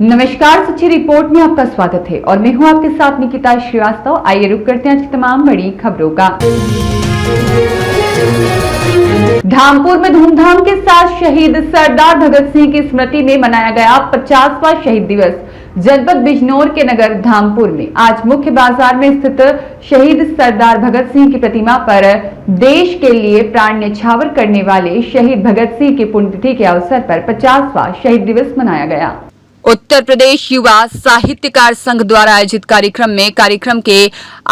नमस्कार, सच्ची रिपोर्ट में आपका स्वागत है और मैं हूं आपके साथ निकिता श्रीवास्तव। आइए रुक करते हैं आज की तमाम बड़ी खबरों का। धामपुर में धूमधाम के साथ शहीद सरदार भगत सिंह की स्मृति में मनाया गया 50वां शहीद दिवस। जनपद बिजनौर के नगर धामपुर में आज मुख्य बाजार में स्थित शहीद सरदार भगत सिंह की प्रतिमा पर देश के लिए प्राण न्यौछावर करने वाले शहीद भगत सिंह की पुण्यतिथि के अवसर पर 50वां शहीद दिवस मनाया गया। उत्तर प्रदेश युवा साहित्यकार संघ द्वारा आयोजित कार्यक्रम के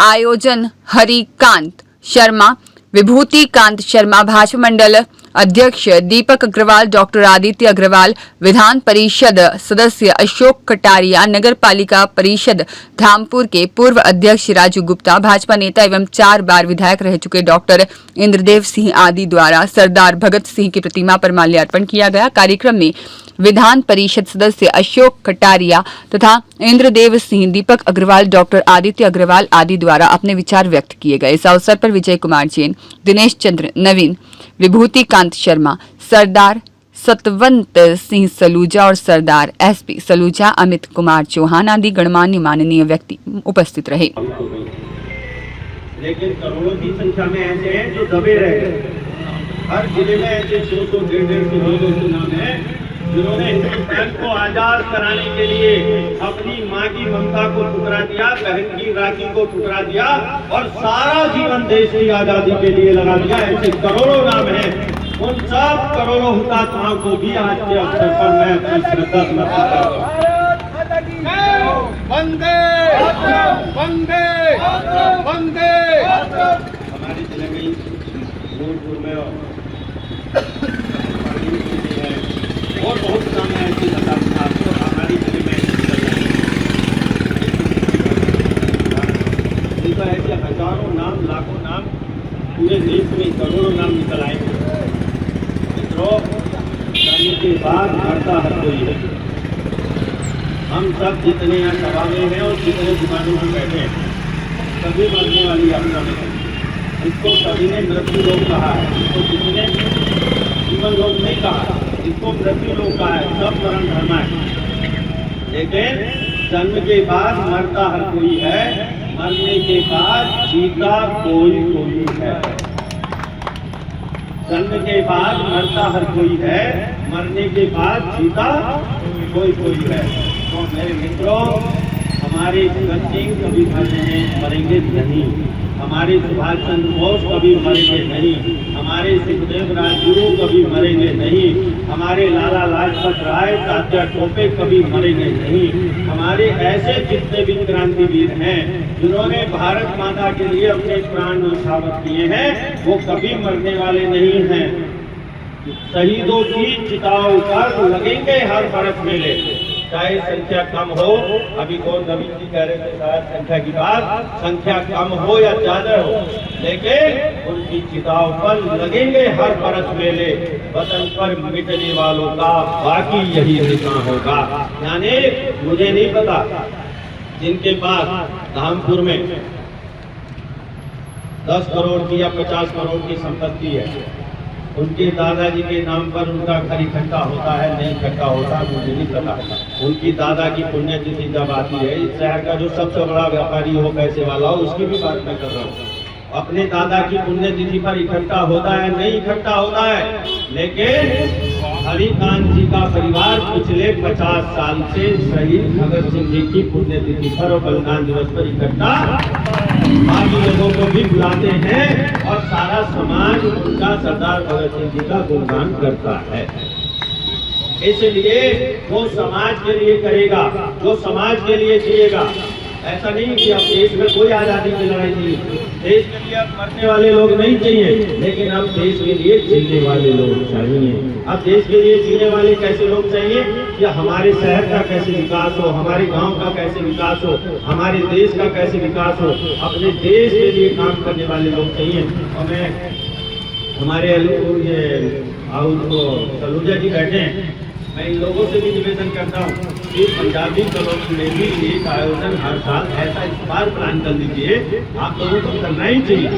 आयोजन हरिकांत शर्मा, विभूति कांत शर्मा, भाजपा मंडल अध्यक्ष दीपक अग्रवाल, डॉक्टर आदित्य अग्रवाल, विधान परिषद सदस्य अशोक कटारिया, नगर पालिका परिषद धामपुर के पूर्व अध्यक्ष राजू गुप्ता, भाजपा नेता एवं 4 बार विधायक रह चुके डॉक्टर इंद्रदेव सिंह आदि द्वारा सरदार भगत सिंह की प्रतिमा पर माल्यार्पण किया गया। कार्यक्रम में विधान परिषद सदस्य अशोक कटारिया तथा इंद्रदेव सिंह, दीपक अग्रवाल, डॉक्टर आदित्य अग्रवाल आदि द्वारा अपने विचार व्यक्त किए गए। इस अवसर पर विजय कुमार जैन, दिनेश चंद्र नवीन, विभूति कांत शर्मा, सरदार सतवंत सिंह सलूजा और सरदार एसपी सलूजा, अमित कुमार चौहान आदि गणमान्य माननीय व्यक्ति उपस्थित रहे। लेकिन करोड़ों की संख्या में ऐसे हैं जो दबे रह गए। हर जिले में ऐसे 100 150 लोगों के नाम है जिन्होंने हिंदुस्तान को आजाद कराने के लिए अपनी माँ की ममता को ठुकरा दिया, बहन की राखी को ठुकरा दिया और सारा जीवन देश की आजादी के लिए लगा दिया। ऐसे करोड़ों नाम हैं। उन सब करोड़ों हुतात्माओं को भी आज के अवसर पर मैं अपनी श्रद्धा समर्पित करता हूं। वंदे वंदे वंदे। हमारे जिले में नूरपुर में और बहुत काम है ऐसी हमारी जिले में इनका ऐसे हजारों नाम, लाखों नाम, पूरे देश में करोड़ों नाम निकल आएंगे। विद्रोह करने के बाद मरता हर कोई है। हम सब जितने यहाँ सभा में हैं और जितने दुकानों में बैठे हैं सभी मरने वाली यात्रा में है। इसको सभी ने मृत्यु लोक कहा है, इसको किसी ने जीवन लोक नहीं कहा, इसको मृत्यु लोक कहा है। सब मरण धर्म है। लेकिन जन्म के बाद मरता हर कोई है, मरने के बाद जीता कोई कोई है। जन्म के बाद मरता हर कोई है, मरने के बाद जीता कोई कोई है। तो मेरे मित्रों, हमारे भगत सिंह कभी मरेंगे नहीं, हमारे सुभाष चंद्र बोस कभी मरेंगे नहीं, हमारे सुखदेव राजगुरु कभी मरेंगे नहीं, हमारे लाला लाजपत राय, तात्या टोपे कभी मरेंगे नहीं। हमारे ऐसे जितने भी क्रांतिवीर हैं जिन्होंने भारत माता के लिए अपने प्राण न्यौछावर किए हैं, वो कभी मरने वाले नहीं हैं। शहीदों की चिताओं पर लगेंगे हर बरस मेले, चाहे संख्या कम हो। अभी कौन नवीन जी कह रहे थे शायद संख्या की बात, संख्या कम हो या ज्यादा हो, लेकिन उनकी चिताओं पर लगेंगे हर बरस मेले। वतन पर मिटने वालों का बाकी यही निशान होगा। यानी मुझे नहीं पता जिनके पास धामपुर में 10 करोड़ की या 50 करोड़ की संपत्ति है, उनके दादाजी के नाम पर उनका घर इकट्ठा होता है नहीं इकट्ठा होता मुझे नहीं पता। उनकी दादा की पुण्यतिथि जब आती है, इस शहर का जो सबसे बड़ा व्यापारी हो, पैसे वाला हो, उसकी भी बात मैं कर रहा हूँ, अपने दादा की पुण्यतिथि पर इकट्ठा होता है नहीं इकट्ठा होता है। लेकिन हरिकांत जी का परिवार पिछले 50 साल से शहीद भगत सिंह जी की पुण्यतिथि पर और बलिदान दिवस पर इकट्ठा बाकी लोगों को भी बुलाते हैं और सारा समाज उनका सरदार भगत सिंह जी का गुणगान करता है। इसलिए वो समाज के लिए करेगा, वो समाज के लिए जिएगा। ऐसा नहीं कि अब देश में कोई आजादी की लड़ाई नहीं, देश के लिए अब मरने वाले लोग नहीं चाहिए, लेकिन अब देश के लिए जीने वाले लोग चाहिए। अब देश के लिए जीने वाले कैसे लोग चाहिए कि हमारे शहर का कैसे विकास हो, हमारे गांव का कैसे विकास हो, हमारे देश का कैसे विकास हो, अपने देश के लिए काम करने वाले लोग चाहिए। और मैं हमारे सलूजा जी बैठे हैं, मैं इन लोगों से भी निवेदन करता हूँ कि पंजाबी कॉलोनी में भी एक आयोजन हर साल ऐसा इस बार प्लान कर लीजिए। आप लोगों को करना ही चाहिए।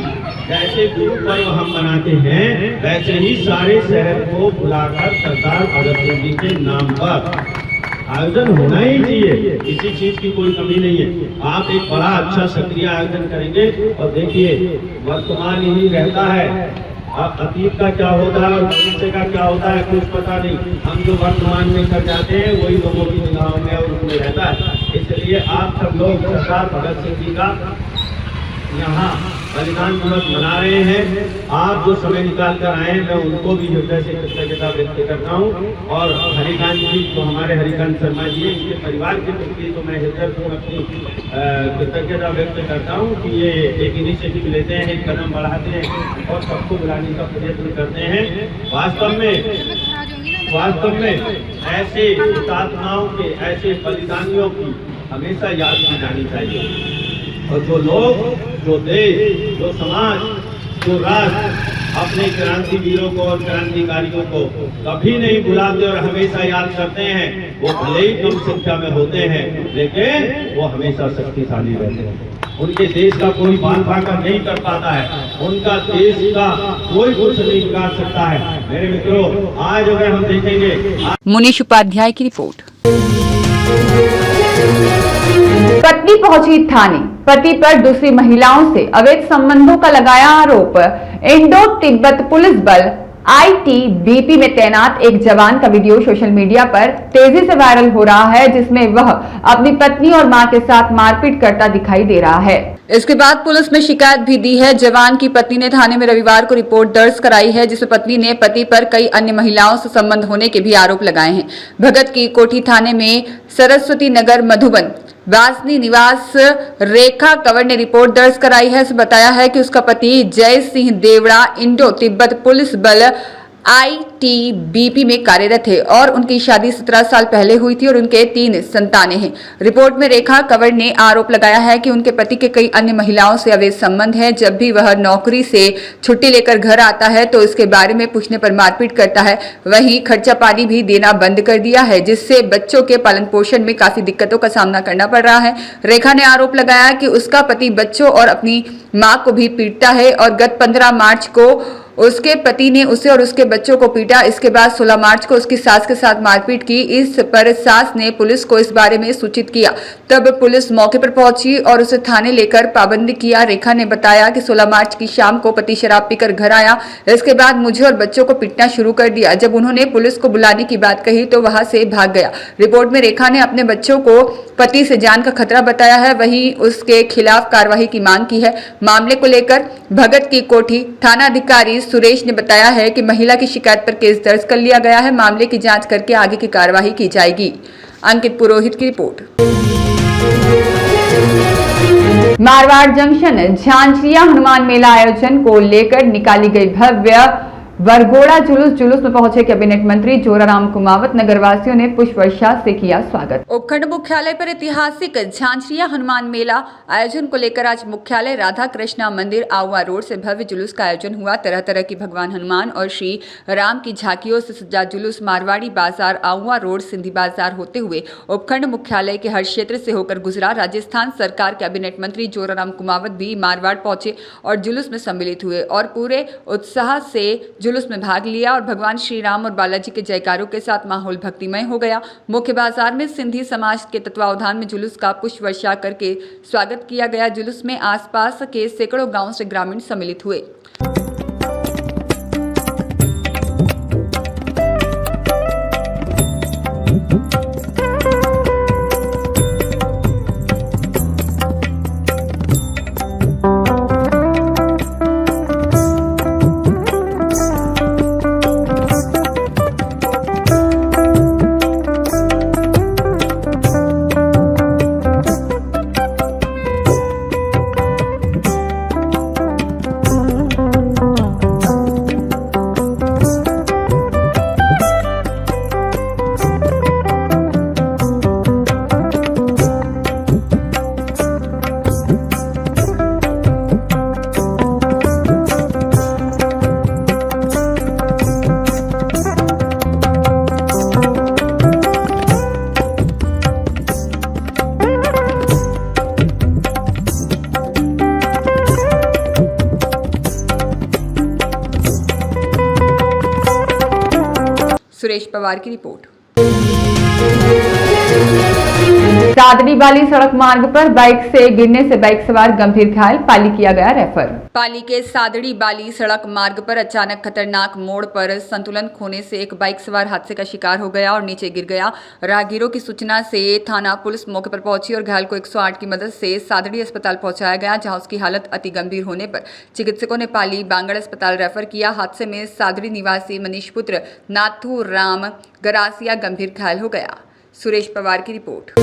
जैसे गुरु पर्व हम मनाते हैं वैसे ही सारे शहर को बुलाकर सरदार भगत सिंह जी के नाम पर आयोजन होना ही चाहिए, किसी चीज की कोई कमी नहीं है। आप एक बड़ा अच्छा सक्रिय आयोजन करेंगे और देखिए वर्तमान यही रहता है, अब अतीत का क्या होता है और भविष्य का क्या होता है कुछ पता नहीं। हम जो वर्तमान में कर जाते हैं वही लोगों की निगाहों में और उनमें रहता है। इसलिए आप सब लोग सरदार भगत सिंह जी का यहाँ बलिदान दिवस मना रहे हैं। आप जो समय निकाल कर आए हैं मैं उनको भी हृदय से कृतज्ञता व्यक्त करता हूँ। और हरिकांत जी जो हमारे हरिकांत शर्मा जी हैं, इनके परिवार के प्रति तो मैं हृदय से अपनी कृतज्ञता व्यक्त करता हूँ कि ये एक इनिशिएटिव लेते हैं, एक कदम बढ़ाते हैं और सबको बुलाने का प्रयत्न करते हैं। वास्तव में ऐसे हुतात्माओं के, ऐसे बलिदानियों की हमेशा याद की जानी चाहिए। और जो लोग, जो देश, जो समाज, जो राष्ट्र अपने क्रांतिवीरों को और क्रांतिकारियों को कभी नहीं भुलाते और हमेशा याद करते हैं, वो भले ही कम संख्या में होते हैं लेकिन वो हमेशा शक्तिशाली रहते हैं। उनके देश का कोई बाल बाका नहीं कर पाता है, उनका देश का कोई कुछ नहीं बिगाड़ सकता है। मेरे मित्रों, आज अगर हम देखेंगे, मुनीश उपाध्याय की रिपोर्ट। पत्नी पहुंची थाने, पति पर दूसरी महिलाओं से अवैध संबंधों का लगाया आरोप। इंडो तिब्बत पुलिस बल ITBP में तैनात एक जवान का वीडियो सोशल मीडिया पर तेजी से वायरल हो रहा है, जिसमें वह अपनी पत्नी और मां के साथ मारपीट करता दिखाई दे रहा है। इसके बाद पुलिस में शिकायत भी दी है। जवान की पत्नी ने थाने में रविवार को रिपोर्ट दर्ज कराई है, जिसमें पत्नी ने पति पर कई अन्य महिलाओं से संबंध होने के भी आरोप लगाए हैं। भगत की कोठी थाने में सरस्वती नगर मधुबन वासनी निवास रेखा कंवर ने रिपोर्ट दर्ज कराई है। उसने बताया है कि उसका पति जय सिंह देवड़ा इंडो तिब्बत पुलिस बल ITBP में कार्यरत है और उनकी शादी 17 साल पहले हुई थी और उनके 3 संतानें हैं। रिपोर्ट में रेखा कंवर ने आरोप लगाया है कि उनके पति के कई अन्य महिलाओं से अवैध संबंध है। जब भी वह नौकरी से छुट्टी लेकर घर आता है तो इसके बारे में पूछने पर मारपीट करता है। वहीं खर्चा पानी भी देना बंद कर दिया है, जिससे बच्चों के पालन पोषण में काफी दिक्कतों का सामना करना पड़ रहा है। रेखा ने आरोप लगाया कि उसका पति बच्चों और अपनी मां को भी पीटता है और गत 15 मार्च को उसके पति ने उसे और उसके बच्चों को पीटा। इसके बाद 16 मार्च को उसकी सास के साथ मारपीट की। इस पर सास ने पुलिस को इस बारे में सूचित किया। तब पुलिस मौके पर पहुंची और उसे थाने लेकर पाबंद किया। रेखा ने बताया कि 16 मार्च की शाम को पति शराब पीकर घर आया। इसके बाद मुझे और बच्चों को पीटना शुरू कर दिया। जब उन्होंने पुलिस को बुलाने की बात कही तो वहां से भाग गया। रिपोर्ट में रेखा ने अपने बच्चों को पति से जान का खतरा बताया है, वहीं उसके खिलाफ कार्रवाई की मांग की है। मामले को लेकर भगत की कोठी थाना अधिकारी सुरेश ने बताया है कि महिला की शिकायत पर केस दर्ज कर लिया गया है। मामले की जांच करके आगे की कार्रवाई की जाएगी। अंकित पुरोहित की रिपोर्ट। मारवाड़ जंक्शन झांझरिया हनुमान मेला आयोजन को लेकर निकाली गई भव्य वरघोड़ा जुलूस में पहुंचे कैबिनेट मंत्री जोराराम कुमावत। नगरवासियों ने पुष्प वर्षा से किया स्वागत। उपखंड मुख्यालय पर ऐतिहासिक झांझरिया हनुमान मेला आयोजन को लेकर आज मुख्यालय राधा कृष्णा मंदिर आउवा रोड से भव्य जुलूस का आयोजन हुआ। तरह तरह की भगवान हनुमान और श्री राम की झांकियों से सजा जुलूस मारवाड़ी बाजार आउवा रोड सिंधी बाजार होते हुए उपखंड मुख्यालय के हर क्षेत्र से होकर गुजरा। राजस्थान सरकार कैबिनेट मंत्री जोराराम कुमावत भी मारवाड़ पहुंचे और जुलूस में सम्मिलित हुए और पूरे उत्साह से जुलूस में भाग लिया और भगवान श्री राम और बालाजी के जयकारों के साथ माहौल भक्तिमय हो गया। मुख्य बाजार में सिंधी समाज के तत्वावधान में जुलूस का पुष्प वर्षा करके स्वागत किया गया। जुलूस में आसपास के सैकड़ों गांवों से ग्रामीण सम्मिलित हुए। सुरेश पवार की रिपोर्ट। सादड़ी बाली सड़क मार्ग पर बाइक से गिरने से बाइक सवार गंभीर घायल, पाली किया गया रेफर। पाली के सादड़ी बाली सड़क मार्ग पर अचानक खतरनाक मोड़ पर संतुलन खोने से एक बाइक सवार हादसे का शिकार हो गया और नीचे गिर गया। राहगीरों की सूचना से थाना पुलिस मौके पर पहुंची और घायल को 108 की मदद से सादड़ी अस्पताल पहुंचाया गया, जहां उसकी हालत अति गंभीर होने पर चिकित्सकों ने पाली बांगड़ अस्पताल रेफर किया। हादसे में सादड़ी निवासी मनीष पुत्र नाथू राम गरासिया गंभीर घायल हो गया। सुरेश पवार की रिपोर्ट।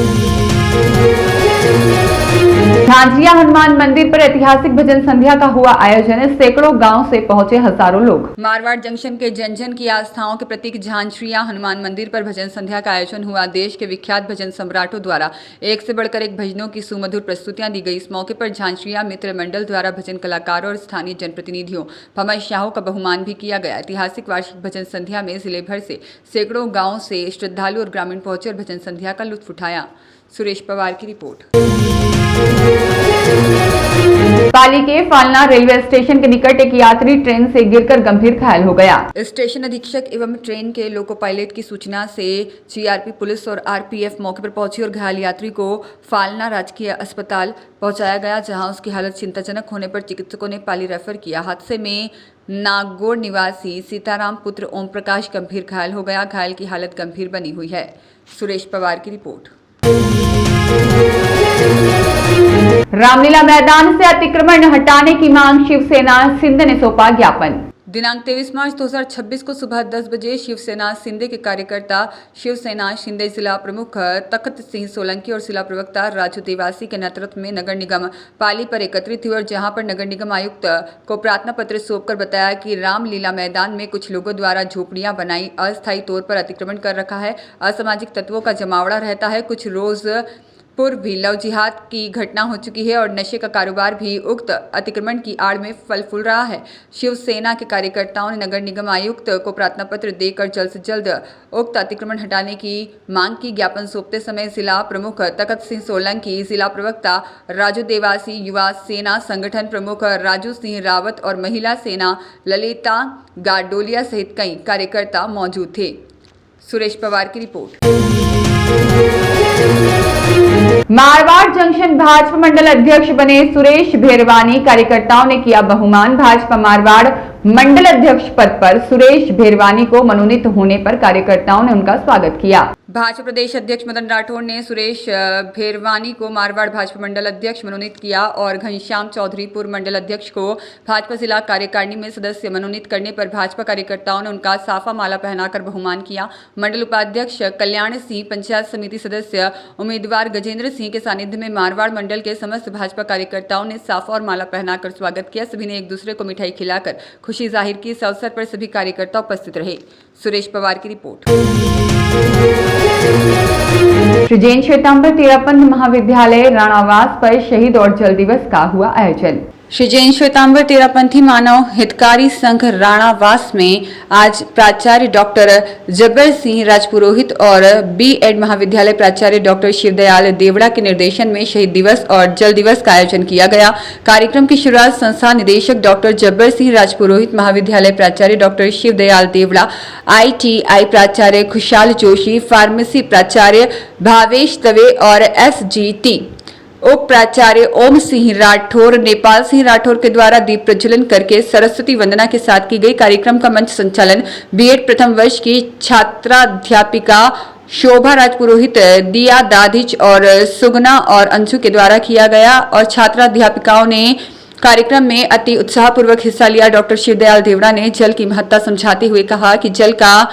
झांझिया हनुमान मंदिर पर ऐतिहासिक भजन संध्या का हुआ आयोजन, सैकड़ों गांव से पहुंचे हजारों लोग। मारवाड़ जंक्शन के जन जन की आस्थाओं के प्रतीक झांझिया हनुमान मंदिर पर भजन संध्या का आयोजन हुआ। देश के विख्यात भजन सम्राटों द्वारा एक से बढ़कर एक भजनों की सुमधुर प्रस्तुतियां दी गई। इस मौके पर झांझिया मित्र मंडल द्वारा भजन कलाकारों और स्थानीय जनप्रतिनिधियों भमशाहों का बहुमान भी किया गया। ऐतिहासिक वार्षिक भजन संध्या में जिले भर से सैकड़ों गाँव से श्रद्धालु और ग्रामीण पहुंचे और भजन संध्या का लुत्फ उठाया। सुरेश पवार की रिपोर्ट। पाली के फालना रेलवे स्टेशन के निकट एक यात्री ट्रेन से गिरकर गंभीर घायल हो गया। स्टेशन अधीक्षक एवं ट्रेन के लोको पायलट की सूचना से जीआरपी पुलिस और आरपीएफ मौके पर पहुंची और घायल यात्री को फालना राजकीय अस्पताल पहुंचाया गया, जहां उसकी हालत चिंताजनक होने पर चिकित्सकों ने पाली रेफर किया। हादसे में नागौर निवासी सीताराम पुत्र ओम प्रकाश गंभीर घायल हो गया। घायल की हालत गंभीर बनी हुई है। सुरेश पवार की रिपोर्ट। रामलीला मैदान से अतिक्रमण हटाने की मांग शिवसेना सिंध ने सौंपा ज्ञापन। दिनांक 23 मार्च 2026 को सुबह 10 बजे शिवसेना सिंधे के कार्यकर्ता शिवसेना शिंदे जिला प्रमुख तखत सिंह सोलंकी और जिला प्रवक्ता राजू देवासी के नेतृत्व में नगर निगम पाली पर एकत्रित हुए और जहां पर नगर निगम आयुक्त को प्रार्थना पत्र सौंपकर बताया कि रामलीला मैदान में कुछ लोगों द्वारा झोपड़ियां बनाई अस्थायी तौर पर अतिक्रमण कर रखा है। असामाजिक तत्वों का जमावड़ा रहता है। कुछ रोज पूर्व भी लव जिहाद की घटना हो चुकी है और नशे का कारोबार भी उक्त अतिक्रमण की आड़ में फल फूल रहा है। शिवसेना के कार्यकर्ताओं ने नगर निगम आयुक्त को प्रार्थना पत्र देकर जल्द से जल्द उक्त अतिक्रमण हटाने की मांग की। ज्ञापन सौंपते समय जिला प्रमुख तखत सिंह सोलंकी, जिला प्रवक्ता राजू देवासी, युवा सेना संगठन प्रमुख राजू सिंह रावत और महिला सेना ललिता गाडोलिया सहित कई कार्यकर्ता मौजूद थे। सुरेश पवार की रिपोर्ट। मारवाड़ जंक्शन भाजपा मंडल अध्यक्ष बने सुरेश भेरवानी, कार्यकर्ताओं ने किया बहुमान। भाजपा मारवाड़ मंडल अध्यक्ष पद पर सुरेश भेरवानी को मनोनीत होने पर कार्यकर्ताओं ने उनका स्वागत किया। भाजपा प्रदेश अध्यक्ष मदन राठौड़ ने सुरेश भेरवानी को मारवाड़ भाजपा मंडल अध्यक्ष मनोनीत किया और घनश्याम चौधरी पूर्व मंडल अध्यक्ष को भाजपा जिला कार्यकारिणी में सदस्य मनोनीत करने पर भाजपा कार्यकर्ताओं ने उनका साफा माला पहनाकर बहुमान किया। मंडल उपाध्यक्ष कल्याण सिंह, पंचायत समिति सदस्य उम्मीदवार गजेंद्र सिंह के सानिध्य में मारवाड़ मंडल के समस्त भाजपा कार्यकर्ताओं ने साफा और माला पहनाकर स्वागत किया। सभी ने एक दूसरे को मिठाई खिलाकर खुशी जाहिर की। इस अवसर पर सभी कार्यकर्ता उपस्थित रहे। सुरेश पवार की रिपोर्ट। श्री जैन श्वेतांबर तेरापंथ महाविद्यालय राणावास पर शहीद और जल दिवस का हुआ आयोजन। श्री जैन श्वेतांबर तेरापंथी मानव हितकारी संघ राणावास में आज प्राचार्य डॉक्टर जब्बर सिंह राजपुरोहित और बीएड महाविद्यालय प्राचार्य डॉक्टर शिवदयाल देवड़ा के निर्देशन में शहीद दिवस और जल दिवस का आयोजन किया गया। कार्यक्रम की शुरुआत संस्था निदेशक डॉक्टर जब्बर सिंह राजपुरोहित, महाविद्यालय प्राचार्य डॉक्टर शिवदयाल देवड़ा, ITI प्राचार्य खुशहाल जोशी, फार्मेसी प्राचार्य भावेश दवे और SGT उप प्राचार्य ओम सिंह राठौर, नेपाल सिंह राठौर के द्वारा दीप प्रज्वलन करके सरस्वती वंदना के साथ की गई। कार्यक्रम का मंच संचालन बीएड प्रथम वर्ष की छात्राध्यापिका शोभा राजपुरोहित, दिया दाधिच और सुगना और अंशु के द्वारा किया गया और छात्राध्यापिकाओं ने कार्यक्रम में अति उत्साहपूर्वक हिस्सा लिया। डॉक्टर शिवदयाल देवड़ा ने जल की महत्ता समझाते हुए कहा कि जल का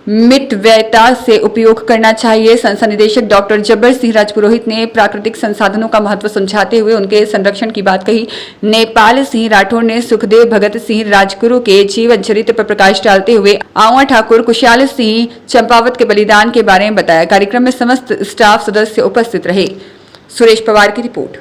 मितव्ययता से उपयोग करना चाहिए। संस्था निदेशक डॉक्टर जब्बर सिंह राजपुरोहित ने प्राकृतिक संसाधनों का महत्व समझाते हुए उनके संरक्षण की बात कही। नेपाल सिंह राठौर ने सुखदेव भगत सिंह राजगुरु के जीवन चरित्र पर प्रकाश डालते हुए आवा ठाकुर, कुशाल सिंह चंपावत के बलिदान के बारे में बताया। कार्यक्रम में समस्त स्टाफ सदस्य उपस्थित रहे। सुरेश पवार की रिपोर्ट।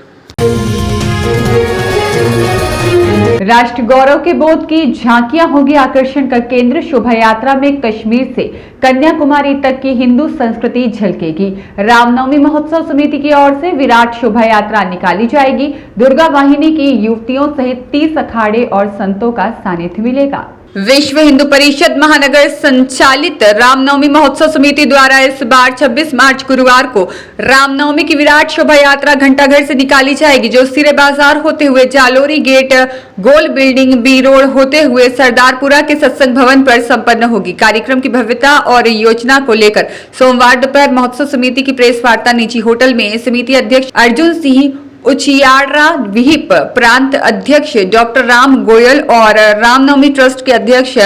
राष्ट्र गौरव के बोध की झांकियां होगी आकर्षण का केंद्र। शोभा यात्रा में कश्मीर से कन्याकुमारी तक की हिंदू संस्कृति झलकेगी। रामनवमी महोत्सव समिति की ओर से विराट शोभा यात्रा निकाली जाएगी। दुर्गा वाहिनी की युवतियों सहित 30 अखाड़े और संतों का सानिध्य मिलेगा। विश्व हिंदू परिषद महानगर संचालित रामनवमी महोत्सव समिति द्वारा इस बार 26 मार्च गुरुवार को रामनवमी की विराट शोभा यात्रा घंटाघर से निकाली जाएगी, जो सिरे बाजार होते हुए जालोरी गेट, गोल बिल्डिंग, बी रोड होते हुए सरदारपुरा के सत्संग भवन पर संपन्न होगी। कार्यक्रम की भव्यता और योजना को लेकर सोमवार दोपहर महोत्सव समिति की प्रेस वार्ता निजी होटल में समिति अध्यक्ष अर्जुन सिंह उचियाड़ा, विहिप प्रांत अध्यक्ष डॉक्टर राम गोयल और रामनवमी ट्रस्ट के अध्यक्ष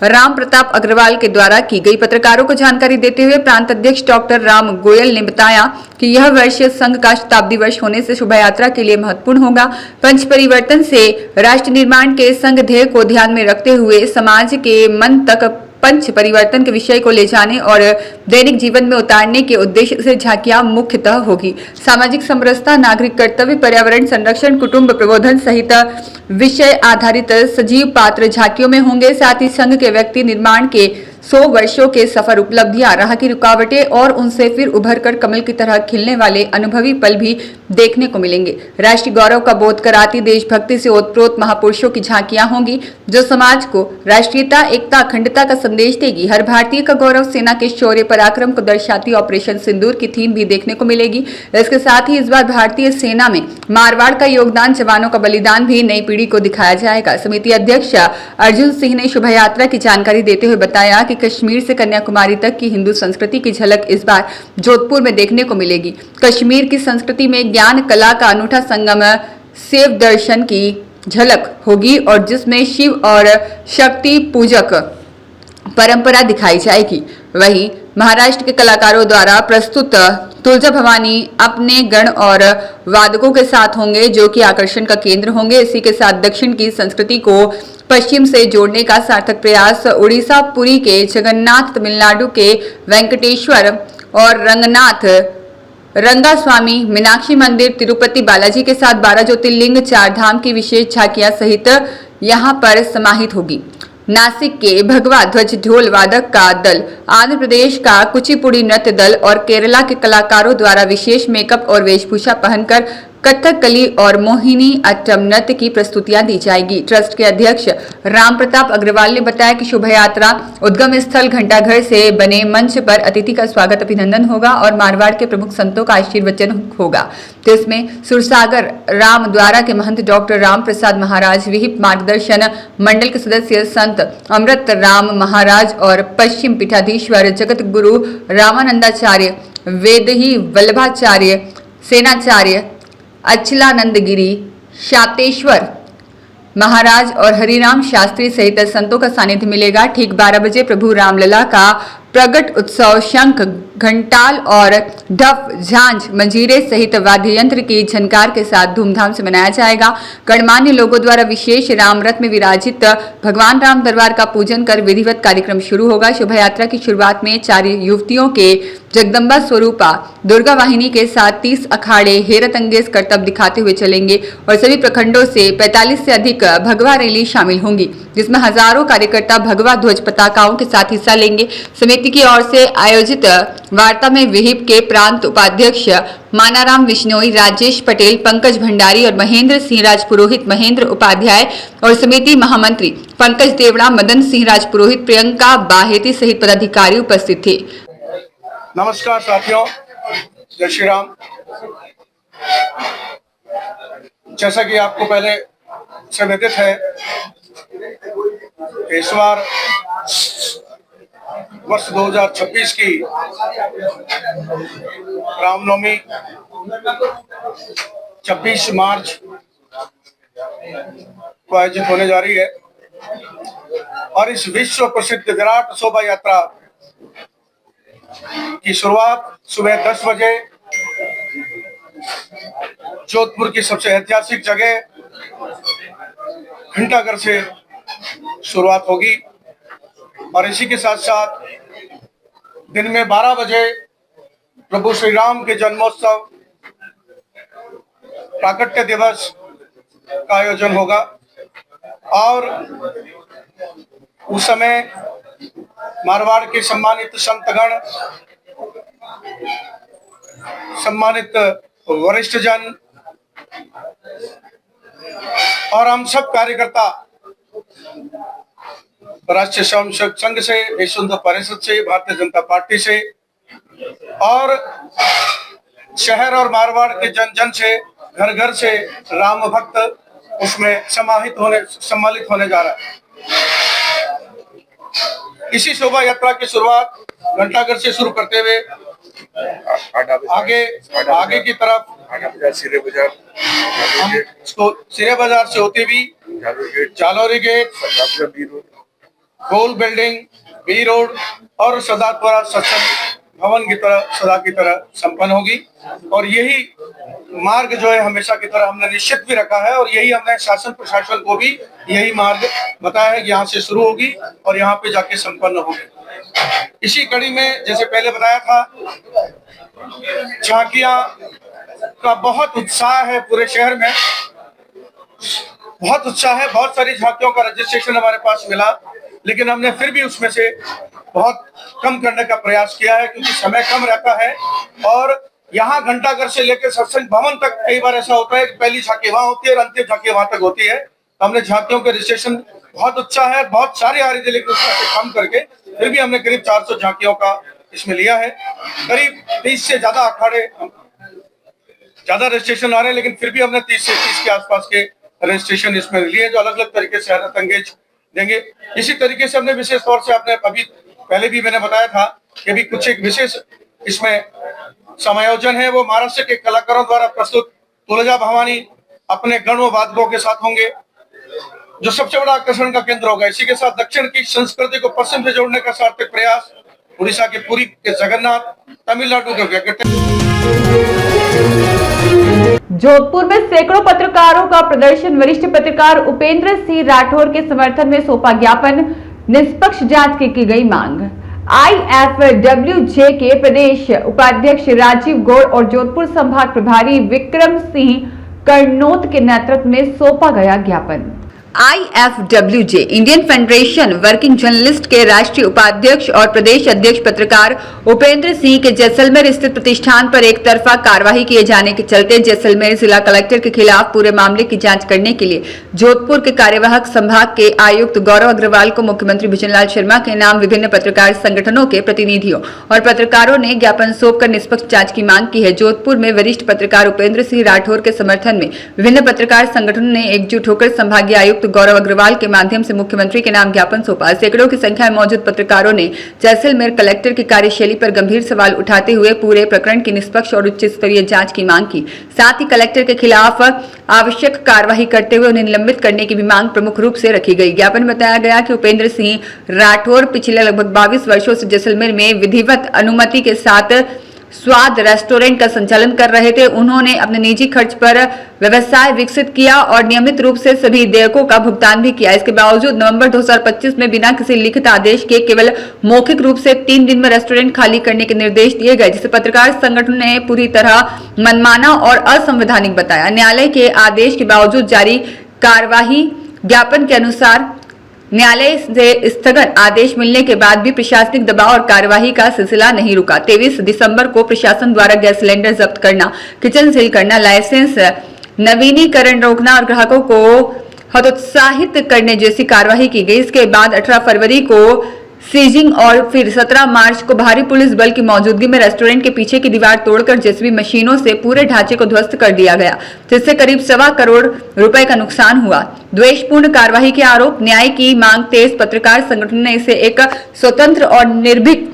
राम प्रताप अग्रवाल के द्वारा की गई। पत्रकारों को जानकारी देते हुए प्रांत अध्यक्ष डॉक्टर राम गोयल ने बताया कि यह वर्ष संघ का शताब्दी वर्ष होने से शोभा यात्रा के लिए महत्वपूर्ण होगा। पंच परिवर्तन से राष्ट्र निर्माण के संघ ध्येय को ध्यान में रखते हुए समाज के मन तक पंच परिवर्तन के विषय को ले जाने और दैनिक जीवन में उतारने के उद्देश्य से झांकियां मुख्यतः होगी। सामाजिक समरसता, नागरिक कर्तव्य, पर्यावरण संरक्षण, कुटुंब प्रबोधन सहित विषय आधारित सजीव पात्र झांकियों में होंगे। साथ ही संघ के व्यक्ति निर्माण के 100 वर्षों के सफर, उपलब्धियां, राह की रुकावटें और उनसे फिर उभरकर कमल की तरह खिलने वाले अनुभवी पल भी देखने को मिलेंगे। राष्ट्रीय गौरव का बोध कराती देशभक्ति से ओतप्रोत महापुरुषों की झांकियां होंगी, जो समाज को राष्ट्रीयता, एकता, अखंडता का संदेश देगी। हर भारतीय का गौरव, सेना के शौर्य पराक्रम को दर्शाती ऑपरेशन सिंदूर की थीम भी देखने को मिलेगी। इसके साथ ही इस बार भारतीय सेना में मारवाड़ का योगदान, जवानों का बलिदान भी नई पीढ़ी को दिखाया जाएगा। समिति अध्यक्ष अर्जुन सिंह ने शोभा यात्रा की जानकारी देते हुए बताया कि कश्मीर से कन्याकुमारी तक की हिंदू संस्कृति की झलक इस बार जोधपुर में देखने को मिलेगी। कश्मीर की संस्कृति में ज्ञान कला का अनूठा संगम, शिव दर्शन की झलक होगी और जिसमें शिव और शक्ति पूजक परंपरा दिखाई जाएगी। वहीं महाराष्ट्र के कलाकारों द्वारा प्रस्तुत तुलजा भवानी अपने गण और वादकों के साथ होंगे, जो कि आकर्षण का केंद्र होंगे। इसी के साथ दक्षिण की संस्कृति को पश्चिम से जोड़ने का सार्थक प्रयास उड़ीसा पुरी के जगन्नाथ, तमिलनाडु के वेंकटेश्वर और रंगनाथ रंगास्वामी, मीनाक्षी मंदिर, तिरुपति बालाजी के साथ 12 ज्योतिर्लिंग, 4 धाम की विशेष झांकियां सहित यहां पर समाहित होगी। नासिक के भगवा ध्वज ढोल वादक का दल, आंध्र प्रदेश का कुचिपुड़ी नृत्य दल और केरला के कलाकारों द्वारा विशेष मेकअप और वेशभूषा पहनकर कथकली और मोहिनी अट्टम नृत्य की प्रस्तुतियां दी जाएगी। ट्रस्ट के अध्यक्ष राम प्रताप अग्रवाल ने बताया कि शोभा यात्रा उद्गम स्थल घंटाघर से बने मंच पर अतिथि का स्वागत अभिनंदन होगा और मारवाड़ के प्रमुख संतों का आशीर्वचन होगा, जिसमें सुरसागर राम द्वारा के महंत डॉक्टर राम प्रसाद महाराज, विहिप मार्गदर्शन मंडल के सदस्य संत अमृत राम महाराज और पश्चिम पीठाधीश्वर जगत गुरु रामानंदाचार्य, वेदही वल्लभाचार्य, सेनाचार्य अचलानंद गिरी, शातेश्वर महाराज और हरिराम शास्त्री सहित संतों का सानिध्य मिलेगा। ठीक 12 बजे प्रभु रामलला का प्रगट उत्सव शंख, घंटाल और ढप, झांझ, मंजीरे सहित वाद्य यंत्र की झनकार के साथ धूमधाम से मनाया जाएगा। गणमान्य लोगों द्वारा विशेष राम रथ में विराजित भगवान राम दरबार का पूजन कर विधिवत कार्यक्रम शुरू होगा। शोभा यात्रा की शुरुआत में 4 युवतियों के जगदम्बा स्वरूपा दुर्गा वाहिनी के साथ 30 अखाड़े हेरतअंगेज करतब दिखाते हुए चलेंगे और सभी प्रखंडों से 45 से अधिक भगवा रैली शामिल होंगी, जिसमें हजारों कार्यकर्ता भगवा ध्वज पताकाओं के साथ हिस्सा लेंगे। समिति की ओर से आयोजित वार्ता में विहिप के प्रांत उपाध्यक्ष मानाराम विश्नोई, राजेश पटेल, पंकज भंडारी और महेंद्र सिंह राजपुरोहित, महेंद्र उपाध्याय और समिति महामंत्री पंकज देवड़ा, मदन सिंह राजपुरोहित, प्रियंका बाहेती सहित पदाधिकारी उपस्थित थे। नमस्कार साथियों, जय श्री राम। जैसा कि आपको पहले से विदित है, इस बार वर्ष 2026 की रामनवमी 26 मार्च को आयोजित होने जा रही है और इस विश्व प्रसिद्ध विराट शोभा यात्रा की शुरुआत सुबह 10 बजे जोधपुर की सबसे ऐतिहासिक जगह घंटाघर से शुरुआत होगी और इसी के साथ साथ दिन में 12 बजे प्रभु श्री राम के जन्मोत्सव प्राकट्य दिवस का आयोजन होगा और उस समय मारवाड़ के सम्मानित संतगण, सम्मानित वरिष्ठ जन और हम सब कार्यकर्ता राष्ट्रीय स्वयंसेवक संघ से, विश्व हिंदू परिषद से, भारतीय जनता पार्टी से और शहर और मारवाड़ के जन जन से, घर घर से राम भक्त उसमें सम्मिलित होने जा रहा है। इसी शोभा यात्रा की शुरुआत घंटाघर से शुरू करते हुए आगे की तरफ सिरे बाजार से होती हुई जालोरी गेट, गोल बिल्डिंग, बी रोड और सदापुरा सत्संग भवन की तरह सदा की तरह संपन्न होगी। और यही मार्ग जो है हमेशा की तरह हमने निश्चित भी रखा है और यही हमने शासन प्रशासन को भी यही मार्ग बताया है कि यहाँ से शुरू होगी और यहाँ पे जाके संपन्न होगी। इसी कड़ी में जैसे पहले बताया था, झांकियां का बहुत उत्साह है, पूरे शहर में बहुत उत्साह है। बहुत सारी झांकियों का रजिस्ट्रेशन हमारे पास मिला, लेकिन हमने फिर भी उसमें से बहुत कम करने का प्रयास किया है क्योंकि समय कम रहता है। और यहाँ घंटाघर से लेकर सत्संग भवन तक कई बार ऐसा होता है कि पहली झांकी वहां होती है और अंतिम झांकी वहां तक होती है। तो हमने झांकियों के रजिस्ट्रेशन बहुत अच्छा है, बहुत सारे आ रही थी, लेकिन उसमें से कम करके फिर भी हमने करीब 400 झांकियों का इसमें लिया है। करीब 30 से ज्यादा अखाड़े, ज्यादा रजिस्ट्रेशन आ रहे हैं, लेकिन फिर भी हमने 30 से 30 के आसपास के रजिस्ट्रेशन इसमें लिए जो अलग अलग तरीके से हैरत अंगेज देंगे। इसी तरीके से हमने विशेष तौर से आपने अभी पहले भी मैंने बताया था कि अभी कुछ एक विशेष इसमें समायोजन है, वो महाराष्ट्र के कलाकारों द्वारा प्रस्तुत तुलजा भवानी अपने गण व वादकों के साथ होंगे, जो सबसे बड़ा आकर्षण का केंद्र होगा। इसी के साथ दक्षिण की संस्कृति को पश्चिम से जोड़ने का सार्थक प्रयास उड़ीसा के पुरी के जगन्नाथ, तमिलनाडु के वेंकटेश्वर। जोधपुर में सैकड़ों पत्रकारों का प्रदर्शन, वरिष्ठ पत्रकार उपेंद्र सिंह राठौर के समर्थन में सौंपा ज्ञापन, निष्पक्ष जांच की गई मांग। IFWJ के प्रदेश उपाध्यक्ष राजीव गौड़ और जोधपुर संभाग प्रभारी विक्रम सिंह कर्नोत के नेतृत्व में सौंपा गया ज्ञापन। IFWJ Indian federation working journalist के राष्ट्रीय उपाध्यक्ष और प्रदेश अध्यक्ष पत्रकार उपेंद्र सिंह के जैसलमेर स्थित प्रतिष्ठान पर एक तरफा कार्रवाई किए जाने के चलते जैसलमेर जिला कलेक्टर के खिलाफ पूरे मामले की जांच करने के लिए जोधपुर के कार्यवाहक संभाग के आयुक्त गौरव अग्रवाल को मुख्यमंत्री भूषणलाल शर्मा के नाम विभिन्न पत्रकार संगठनों के प्रतिनिधियों और पत्रकारों ने ज्ञापन सौंपकर निष्पक्ष जांच की मांग की है। जोधपुर में वरिष्ठ पत्रकार उपेंद्र सिंह राठौर के समर्थन में विभिन्न पत्रकार संगठनों ने एकजुट होकर संभागीय आयुक्त गौरव अग्रवाल के माध्यम से मुख्यमंत्री के नाम ज्ञापन सौंपा। सैकड़ों की संख्या में मौजूद पत्रकारों ने जैसलमेर कलेक्टर की कार्यशैली पर गंभीर सवाल उठाते हुए पूरे प्रकरण की निष्पक्ष और उच्च स्तरीय जांच की मांग की। साथ ही कलेक्टर के खिलाफ आवश्यक कार्रवाई करते हुए उन्हें निलंबित करने की भी मांग प्रमुख रूप से रखी गई। ज्ञापन में बताया गया कि उपेंद्र सिंह राठौर पिछले लगभग 22 वर्षों से जैसलमेर में विधिवत अनुमति के साथ स्वाद रेस्टोरेंट का संचालन कर रहे थे। उन्होंने अपने निजी खर्च पर व्यवसाय विकसित किया और नियमित रूप से सभी देयकों का भुगतान भी किया। इसके बावजूद नवंबर 2025 में बिना किसी लिखित आदेश के केवल मौखिक रूप से 3 दिन में रेस्टोरेंट खाली करने के निर्देश दिए गए, जिसे पत्रकार संगठन ने पूरी तरह मनमाना और असंवैधानिक बताया। न्यायालय के आदेश के बावजूद जारी कार्यवाही ज्ञापन के अनुसार न्यायालय से स्थगन आदेश मिलने के बाद भी प्रशासनिक दबाव और कार्यवाही का सिलसिला नहीं रुका। 23 दिसंबर को प्रशासन द्वारा गैस सिलेंडर जब्त करना, किचन सील करना, लाइसेंस नवीनीकरण रोकना और ग्राहकों को हतोत्साहित करने जैसी कार्यवाही की गई। इसके बाद 18 फरवरी को सीजिंग और फिर 17 मार्च को भारी पुलिस बल की मौजूदगी में रेस्टोरेंट के पीछे की दीवार तोड़कर जेसीबी मशीनों से पूरे ढांचे को ध्वस्त कर दिया गया, जिससे करीब 1.25 करोड़ रुपए का नुकसान हुआ। द्वेषपूर्ण कार्यवाही के आरोप, न्याय की मांग तेज, पत्रकार संगठन ने इसे एक स्वतंत्र और निर्भीक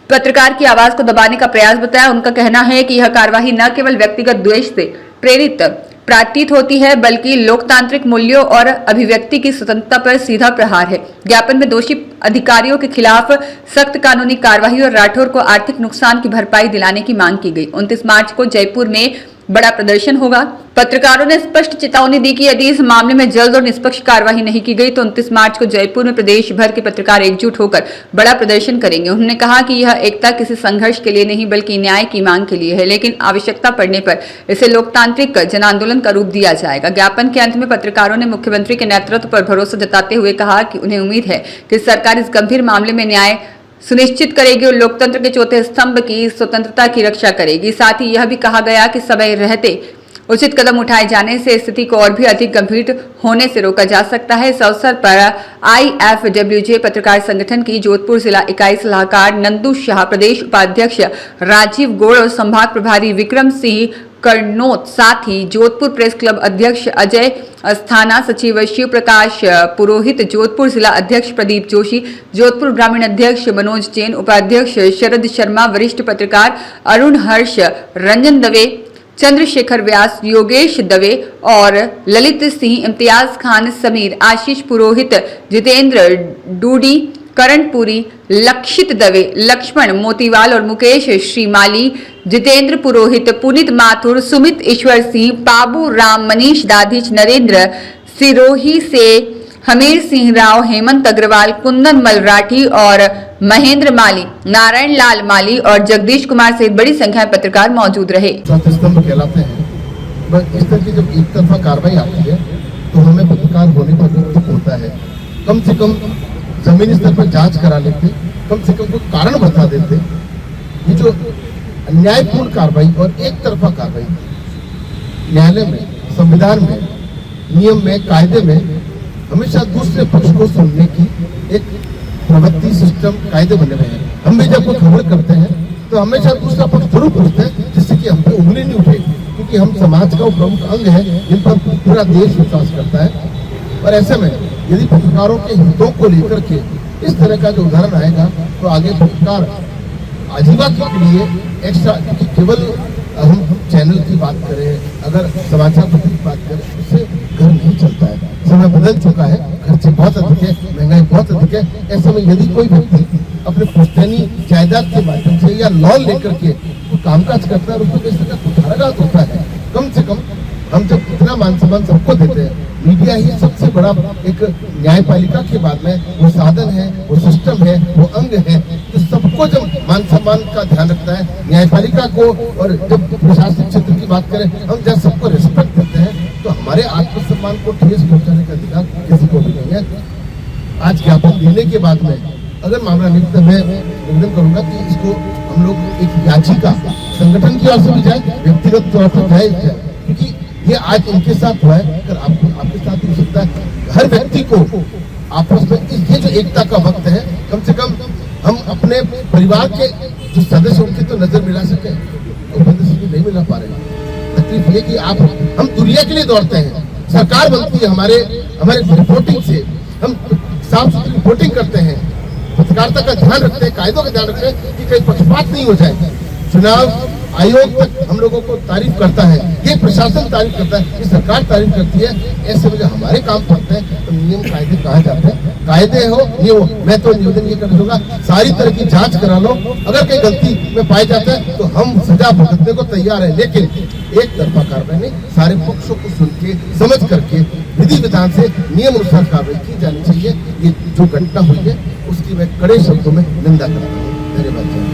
पत्रकार की आवाज को दबाने का प्रयास बताया। उनका कहना है कि यह कार्यवाही न केवल व्यक्तिगत द्वेष से प्रेरित प्रतीत होती है, बल्कि लोकतांत्रिक मूल्यों और अभिव्यक्ति की स्वतंत्रता पर सीधा प्रहार है। ज्ञापन में दोषी अधिकारियों के खिलाफ सख्त कानूनी कार्रवाई और राठौर को आर्थिक नुकसान की भरपाई दिलाने की मांग की गई। 29 मार्च को जयपुर में बड़ा प्रदर्शन होगा। पत्रकारों ने स्पष्ट चेतावनी दी कि यदि इस मामले में जल्द और निष्पक्ष कार्यवाही नहीं की गई तो 29 मार्च को जयपुर में प्रदेश भर के पत्रकार एकजुट होकर बड़ा प्रदर्शन करेंगे। उन्होंने कहा कि यह एकता किसी संघर्ष के लिए नहीं बल्कि न्याय की मांग के लिए है, लेकिन आवश्यकता पड़ने पर इसे लोकतांत्रिक जन आंदोलन का रूप दिया जाएगा। ज्ञापन के अंत में पत्रकारों ने मुख्यमंत्री के नेतृत्व पर भरोसा जताते हुए कहा कि उन्हें उम्मीद है कि सरकार इस गंभीर मामले में न्याय सुनिश्चित करेगी और लोकतंत्र के चौथे स्तंभ की स्वतंत्रता की रक्षा करेगी। साथ ही यह भी कहा गया कि समय रहते उचित कदम उठाए जाने से स्थिति को और भी अधिक गंभीर होने से रोका जा सकता है। इस अवसर पर IFWJ पत्रकार संगठन की जोधपुर जिला इकाई सलाहकार नंदू शाह, प्रदेश उपाध्यक्ष राजीव गौड़ और संभाग प्रभारी विक्रम सिंह करनोत, साथ ही जोधपुर प्रेस क्लब अध्यक्ष अजय अस्थाना, सचिव शिव प्रकाश पुरोहित, जोधपुर जिला अध्यक्ष प्रदीप जोशी, जोधपुर ग्रामीण अध्यक्ष मनोज जैन, उपाध्यक्ष शरद शर्मा, वरिष्ठ पत्रकार अरुण हर्ष, रंजन दवे, चंद्रशेखर व्यास, योगेश दवे और ललित सिंह, इम्तियाज खान, समीर, आशीष पुरोहित, जितेंद्र डूडी, करणपुरी, लक्षित दवे, लक्ष्मण मोतीवाल और मुकेश श्रीमाली, जितेंद्र पुरोहित, पुनीत माथुर, सुमित ईश्वर सिंह, बाबू राम, मनीष दाधिच, नरेंद्र सिरोही से हमीर सिंह राव, हेमंत अग्रवाल, कुंदन मलराठी और महेंद्र माली, नारायण लाल माली और जगदीश कुमार सहित बड़ी संख्या में पत्रकार मौजूद रहे। चौथे स्तंभ कहलाते हैं। बस इस तरह की जब एक तरफा कार्रवाई आती है तो हमें पत्रकार होने पर दुख होता है। कम से कम जमीनी स्तर पर जांच करा लेते, कम से कम कोई कारण बता देते। ये जो अन्यायपूर्ण कार्रवाई और एक तरफा कार्रवाई न्यायालय में, संविधान में, नियम में, कायदे में हमेशा दूसरे पक्ष को सुनने की एक प्रवृत्ति, सिस्टम, कायदे बने हुए हैं। हम भी जब कोई खबर करते हैं तो हमेशा दूसरा पक्ष जरूर पूछते हैं जिससे कि हम पे उंगली नहीं उठेगी, क्योंकि हम समाज का प्रमुख अंग है जिन पर पूरा देश विश्वास करता है। और ऐसे में यदि पत्रकारों के हितों को लेकर के इस तरह का जो उदाहरण आएगा तो आगे पत्रकार आजीविका के लिए एक्स्ट्रा, क्योंकि केवल हम चैनल की बात करें, अगर समाचार पत्र की बात करें, उससे घर नहीं चलता है। समय बदल चुका है, खर्चे बहुत अधिक है, महंगाई बहुत अधिक है। ऐसे में यदि कोई व्यक्ति अपने पुश्तैनी जायदाद के माध्यम से या लोन लेकर के वो कामकाज करता है और उसको इस तरह कुठाराघात होता है, कम से कम हम जब इतना मान सम्मान सबको देते हैं, मीडिया ही सबसे बड़ा एक न्यायपालिका के बाद में वो साधन है, वो सिस्टम है, वो अंग है जो सबको जब मान सम्मान का ध्यान रखता है, न्यायपालिका को। और जब प्रशासनिक क्षेत्र की बात करें, हम जब सबको रिस्पेक्ट देते हैं तो हमारे आत्मसम्मान को ठेस पहुंचाने का अधिकार किसी को भी नहीं है। आज ज्ञापन देने के बाद में अगर मामला निकलता, मैं निवेदन करूंगा कि इसको हम लोग एक याचिका संगठन की ओर से भी जाए, व्यक्तिगत तौर पर जाए, क्योंकि ये आज इनके साथ हुआ है, अगर आपके साथ हो सकता है। हर व्यक्ति को आपस में ये जो एकता का वक्त है, कम से कम हम अपने परिवार के जो सदस्य उनकी तो नजर मिला सके, नहीं मिला पा रहे। तकलीफ ये कि हम दुनिया के लिए दौड़ते हैं, सरकार बनती है हमारे रिपोर्टिंग से, हम साफ सुथरी रिपोर्टिंग करते हैं, पत्रकारिता का ध्यान रखते हैं, कायदों का ध्यान रखते हैं कि कहीं पक्षपात नहीं हो जाए। चुनाव आयोग तक हम लोगों को तारीफ करता है, ये प्रशासन तारीफ करता है, ये सरकार तारीफ करती है। ऐसे में जो हमारे काम करते हैं तो नियम कायदे कहा जाते हैं, कायदे हो ये हो। मैं तो निवेदन ये करना चाहूंगा, सारी तरह की जांच करा लो, अगर कहीं गलती में पाए जाते हैं तो हम सजा भुगतने को तैयार है, लेकिन एक तरफा कार्रवाई नहीं, सारे पक्षों को सुन के समझ करके विधि विधान से नियम अनुसार कार्रवाई की जानी चाहिए। ये जो घटना हुई है उसकी मैं कड़े शब्दों में निंदा करता हूँ। धन्यवाद।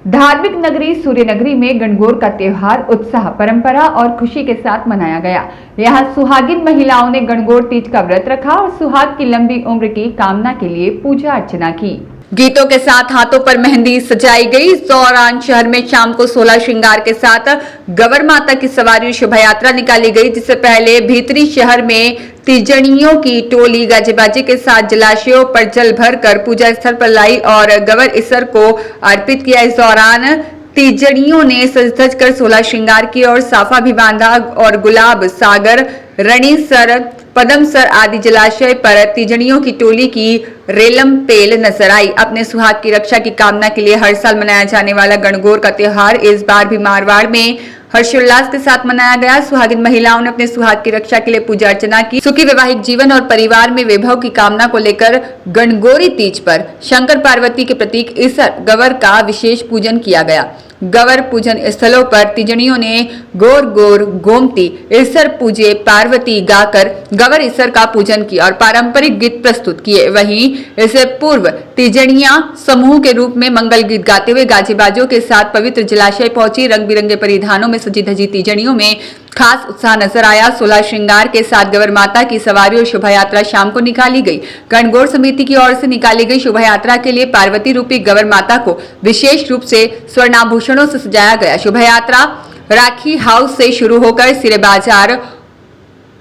धार्मिक नगरी सूर्यनगरी में गणगौर का त्योहार उत्साह, परंपरा और खुशी के साथ मनाया गया। यहाँ सुहागिन महिलाओं ने गणगौर तीज का व्रत रखा और सुहाग की लंबी उम्र की कामना के लिए पूजा अर्चना की। गीतों के साथ हाथों पर मेहंदी सजाई गई। इस दौरान शहर में शाम को 16 श्रृंगार के साथ गवर माता की सवारी शोभा यात्रा निकाली गई, जिससे पहले भीतरी शहर में तीजड़ियों की टोली गाजे बाजे के साथ जलाशयों पर जल भरकर पूजा स्थल पर लाई और गवर ईसर को अर्पित किया। इस दौरान तीजड़ियों ने सज धज कर 16 श्रृंगार की और साफा भी बांधा और गुलाब सागर, रणीसर, पदमसर आदि जलाशय पर तीजड़ियों की टोली की रेलम पेल नजर आई। अपने सुहाग की रक्षा की कामना के लिए हर साल मनाया जाने वाला गणगौर का त्योहार इस बार भी मारवाड़ में हर्षोल्लास के साथ मनाया गया। सुहागिन महिलाओं ने अपने सुहाग की रक्षा के लिए पूजा अर्चना की। सुखी वैवाहिक जीवन और परिवार में वैभव की कामना को लेकर गणगौरी तीज पर शंकर पार्वती के प्रतीक ईसर गवर का विशेष पूजन किया गया। गवर पूजन स्थलों पर तीजड़ियों ने गोर गोर गोमती ईसर पूजे पार्वती गाकर गवर ईसर का पूजन किया और पारंपरिक गीत प्रस्तुत किए। वहीं इससे पूर्व तीजड़ियां समूह के रूप में मंगल गीत गाते हुए गाजे बाजों के साथ पवित्र जलाशय पहुंची। रंग बिरंगे परिधानों में सजी धजी तीजड़ियों में खास उत्साह नजर आया। 16 श्रृंगार के साथ गवर माता की सवारी और शोभा यात्रा शाम को निकाली गई। गणगौर समिति की ओर से निकाली गई शोभा यात्रा के लिए पार्वती रूपी गवर माता को विशेष रूप से स्वर्णाभूषणों से सजाया गया। शोभा यात्रा राखी हाउस से शुरू होकर सिरे बाजार,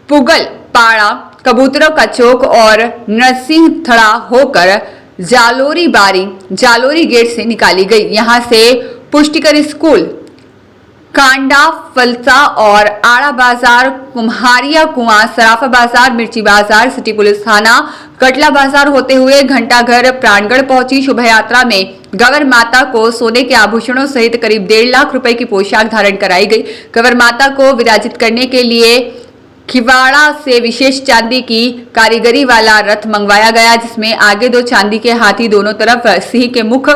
पुगल पाड़ा, कबूतरों का चौक और नरसिंह थड़ा होकर जालोरी बारी, जालोरी गेट से निकाली गई। यहां से पुष्टिकर स्कूल, कांडा, फलसा और आड़ा बाजार, कुम्हारिया कुआं, सराफा बाजार, मिर्ची बाजार, सिटी पुलिस थाना, कटला बाजार होते हुए घंटाघर प्राणगढ़ पहुंची। शोभा यात्रा में गवर माता को सोने के आभूषणों सहित करीब 1.5 लाख रुपए की पोशाक धारण कराई गई। गवर माता को विराजित करने के लिए खिवाड़ा से विशेष चांदी की कारीगरी वाला रथ मंगवाया गया, जिसमें आगे 2 चांदी के हाथी, दोनों तरफ सिंह के मुख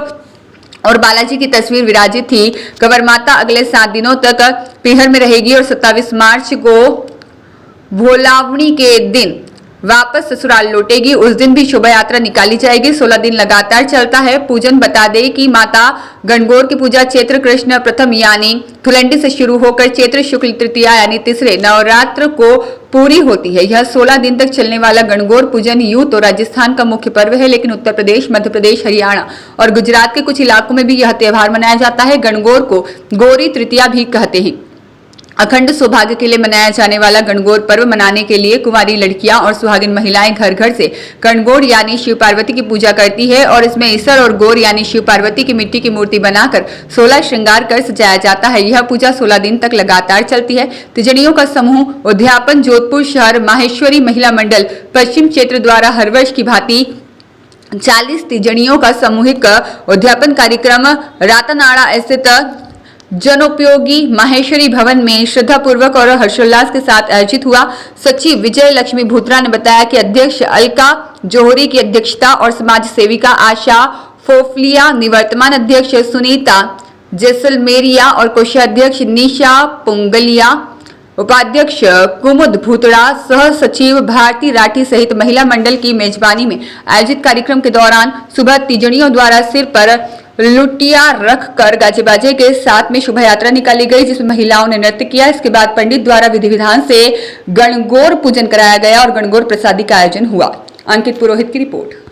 और बालाजी की तस्वीर विराजित थी। गवर माता अगले 7 दिनों तक पीहर में रहेगी और 27 मार्च को भोलावणी के दिन वापस ससुराल लौटेगी। उस दिन भी शोभा यात्रा निकाली जाएगी। 16 दिन लगातार चलता है पूजन। बता दें कि माता गणगौर की पूजा चैत्र कृष्ण प्रथम यानी धुलंडी से शुरू होकर चैत्र शुक्ल तृतीया यानी तीसरे नवरात्र को पूरी होती है। यह 16 दिन तक चलने वाला गणगौर पूजन यूं तो राजस्थान का मुख्य पर्व है, लेकिन उत्तर प्रदेश, मध्य प्रदेश, हरियाणा और गुजरात के कुछ इलाकों में भी यह त्योहार मनाया जाता है। गणगौर को गौरी तृतीया भी कहते हैं। अखंड सौभाग्य के लिए मनाया जाने वाला गणगौर पर्व मनाने के लिए कुंवारी लड़कियां और सुहागिन महिलाएं घर घर से गणगौर यानी शिव पार्वती की पूजा करती है और इसमें ईसर और गौर यानी शिव पार्वती की मिट्टी की मूर्ति बनाकर 16 श्रृंगार कर सजाया जाता है। यह पूजा 16 दिन तक लगातार चलती है। तिजड़ियों का समूह उद्यापन जोधपुर शहर माहेश्वरी महिला मंडल पश्चिम क्षेत्र द्वारा हर वर्ष की भांति 40 तिजड़ियों का सामूहिक उद्यापन कार्यक्रम रातानाड़ा स्थित जनोपयोगी माहेश्वरी भवन में श्रद्धापूर्वक और हर्षोल्लास के साथ आयोजित हुआ। सचिव विजय लक्ष्मी भूत्रा ने बताया कि अध्यक्ष अलका जोहरी की अध्यक्षता और समाज सेविका आशा फोफलिया, निवर्तमान अध्यक्ष सुनीता जैसलमेरिया और कोषाध्यक्ष निशा पुंगलिया, उपाध्यक्ष कुमुद भूतड़ा, सह सचिव भारती राठी सहित महिला मंडल की मेजबानी में आयोजित कार्यक्रम के दौरान सुबह तिजड़ियों द्वारा सिर पर लुटिया रख कर गाजे बाजे के साथ में शोभा यात्रा निकाली गई, जिसमें महिलाओं ने नृत्य किया। इसके बाद पंडित द्वारा विधि विधान से गणगौर पूजन कराया गया और गणगौर प्रसादी का आयोजन हुआ। अंकित पुरोहित की रिपोर्ट।